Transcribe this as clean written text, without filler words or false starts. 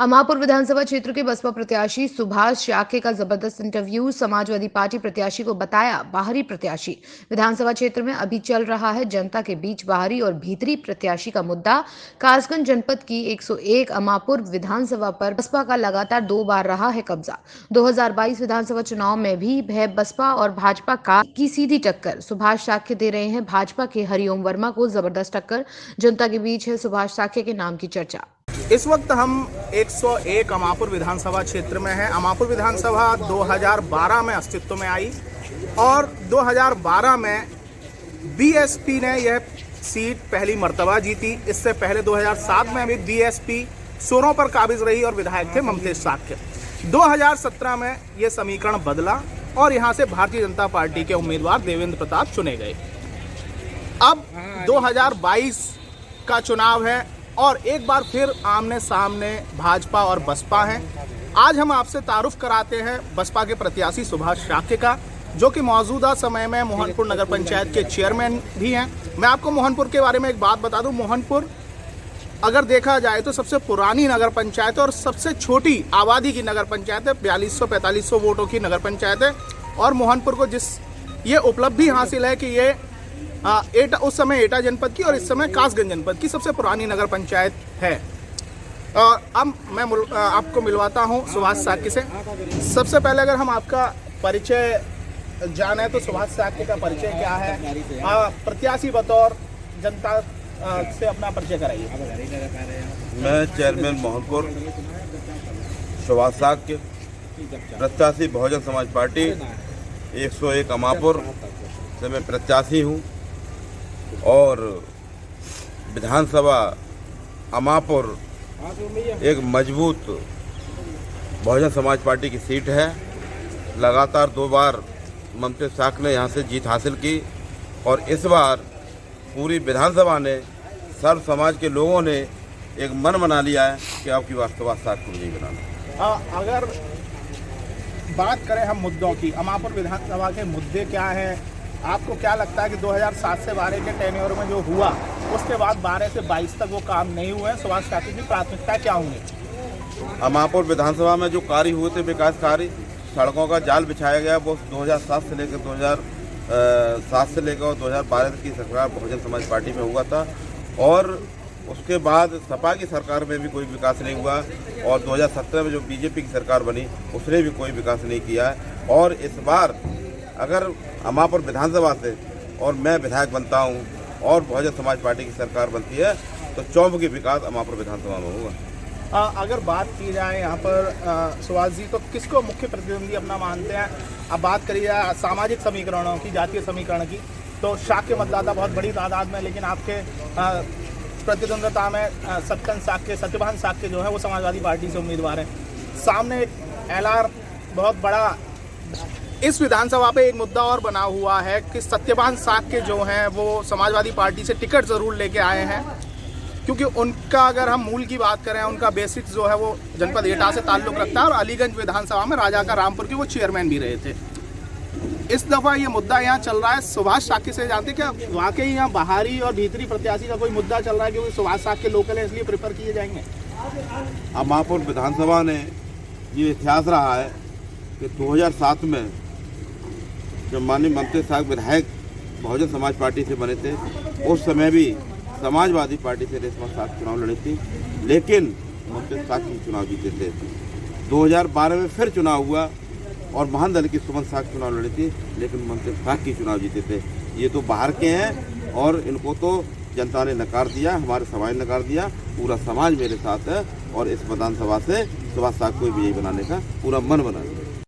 अमापुर विधानसभा क्षेत्र के बसपा प्रत्याशी सुभाष शाक्य का जबरदस्त इंटरव्यू। समाजवादी पार्टी प्रत्याशी को बताया बाहरी प्रत्याशी। विधानसभा क्षेत्र में अभी चल रहा है जनता के बीच बाहरी और भीतरी प्रत्याशी का मुद्दा। कासगंज जनपद की 101 अमापुर विधानसभा पर बसपा का लगातार 2 बार रहा है कब्जा। 2022 विधानसभा चुनाव में भी है बसपा और भाजपा की सीधी टक्कर। सुभाष शाक्य दे रहे हैं भाजपा के हरिओम वर्मा को जबरदस्त टक्कर। जनता के बीच है सुभाष शाक्य के नाम की चर्चा। इस वक्त हम 101 अमापुर विधानसभा क्षेत्र में हैं। अमापुर विधानसभा 2012 में अस्तित्व में आई और 2012 में बीएसपी ने यह सीट पहली मर्तबा जीती। इससे पहले 2007 में भी बीएसपी सोरों पर काबिज रही और विधायक थे ममतेज शाक्य। 2017 में यह समीकरण बदला और यहां से भारतीय जनता पार्टी के उम्मीदवार देवेंद्र प्रताप चुने गए। अब 2022 का चुनाव है और एक बार फिर आमने सामने भाजपा और बसपा हैं। आज हम आपसे तारुफ कराते हैं बसपा के प्रत्याशी सुभाष शाक्य का, जो कि मौजूदा समय में मोहनपुर नगर पंचायत के चेयरमैन भी हैं। मैं आपको मोहनपुर के बारे में एक बात बता दूं। मोहनपुर अगर देखा जाए तो सबसे पुरानी नगर पंचायत है और सबसे छोटी आबादी की नगर पंचायत है। 4200-4500 वोटों की नगर पंचायत है और मोहनपुर को जिस ये उपलब्धि हासिल है कि ये उस समय एटा जनपद की और इस समय कासगंज जनपद की सबसे पुरानी नगर पंचायत है। अब मैं आपको मिलवाता हूं सुभाष शाक्य से। सबसे पहले अगर हम आपका परिचय जाने तो सुभाष शाक्य का परिचय क्या है? प्रत्याशी बतौर जनता से अपना परिचय कराइए। मैं चेयरमैन मोहनपुर सुभाष शाक्य, प्रत्याशी बहुजन समाज पार्टी 101 अमापुर से मैं प्रत्याशी हूँ और विधानसभा अमापुर एक मजबूत बहुजन समाज पार्टी की सीट है। लगातार 2 बार ममतेज शाक्य ने यहाँ से जीत हासिल की और इस बार पूरी विधानसभा ने सर्व समाज के लोगों ने एक मन बना लिया है कि आपकी वास्तवा शाक्य को नहीं बनाना। अगर बात करें हम मुद्दों की, अमापुर विधानसभा के मुद्दे क्या हैं? आपको क्या लगता है कि 2007 से 12 के टेन्योर में जो हुआ उसके बाद 12 से 22 तक वो काम नहीं हुए? सुभाष शाक्य की प्राथमिकता क्या होंगी? अमापुर विधानसभा में जो कार्य हुए थे विकास कार्य, सड़कों का जाल बिछाया गया, वो 2007 से लेकर 2012 तक की सरकार बहुजन समाज पार्टी में हुआ था और उसके बाद सपा की सरकार में भी कोई विकास नहीं हुआ और 2017 में जो बीजेपी की सरकार बनी उसने भी कोई विकास नहीं किया है। और इस बार अगर अमापुर विधानसभा से और मैं विधायक बनता हूं और बहुजन समाज पार्टी की सरकार बनती है तो चौमुखी विकास अमापुर विधानसभा में होगा। अगर बात की जाए यहाँ पर सुभाष जी, तो किसको मुख्य प्रतिद्वंदी अपना मानते हैं? अब बात करिए सामाजिक समीकरणों की, जातीय समीकरण की, तो शाक्य मतदाता बहुत बड़ी तादाद में, लेकिन आपके प्रतिद्वंदता में सत्यभान शाक्य जो है वो समाजवादी पार्टी से उम्मीदवार है। सामने एलआर बहुत बड़ा। इस विधानसभा पे एक मुद्दा और बना हुआ है कि सत्यभान शाक्य जो हैं वो समाजवादी पार्टी से टिकट ज़रूर लेके आए हैं, क्योंकि उनका अगर हम मूल की बात करें, उनका बेसिक जो है वो जनपद एटा से ताल्लुक़ रखता है और अलीगंज विधानसभा में राजा का रामपुर के वो चेयरमैन भी रहे थे। इस दफ़ा ये मुद्दा यहाँ चल रहा है। सुभाष शाक्य से जानते क्या वाकई यहाँ बाहरी और भीतरी प्रत्याशी का कोई मुद्दा चल रहा है, क्योंकि सुभाष शाक्य लोकल है इसलिए प्रेफर किए जाएंगे? अमापुर विधानसभा ने ये इतिहास रहा है कि 2007 में जब माननीय ममतेज शाक्य विधायक बहुजन समाज पार्टी से बने थे उस समय भी समाजवादी पार्टी से रेशमा शाक्य चुनाव लड़ी थी, लेकिन ममतेज शाक्य चुनाव जीते थे। 2012 में फिर चुनाव हुआ और महान दल की सुमन शाक्य चुनाव लड़ी थी, लेकिन ममतेज शाक्य चुनाव जीते थे। ये तो बाहर के हैं और इनको तो जनता ने नकार दिया, हमारे समाज ने नकार दिया। पूरा समाज मेरे साथ है और इस विधानसभा से सुभाष शाक्य को विजयी बनाने का पूरा मन बना दिया।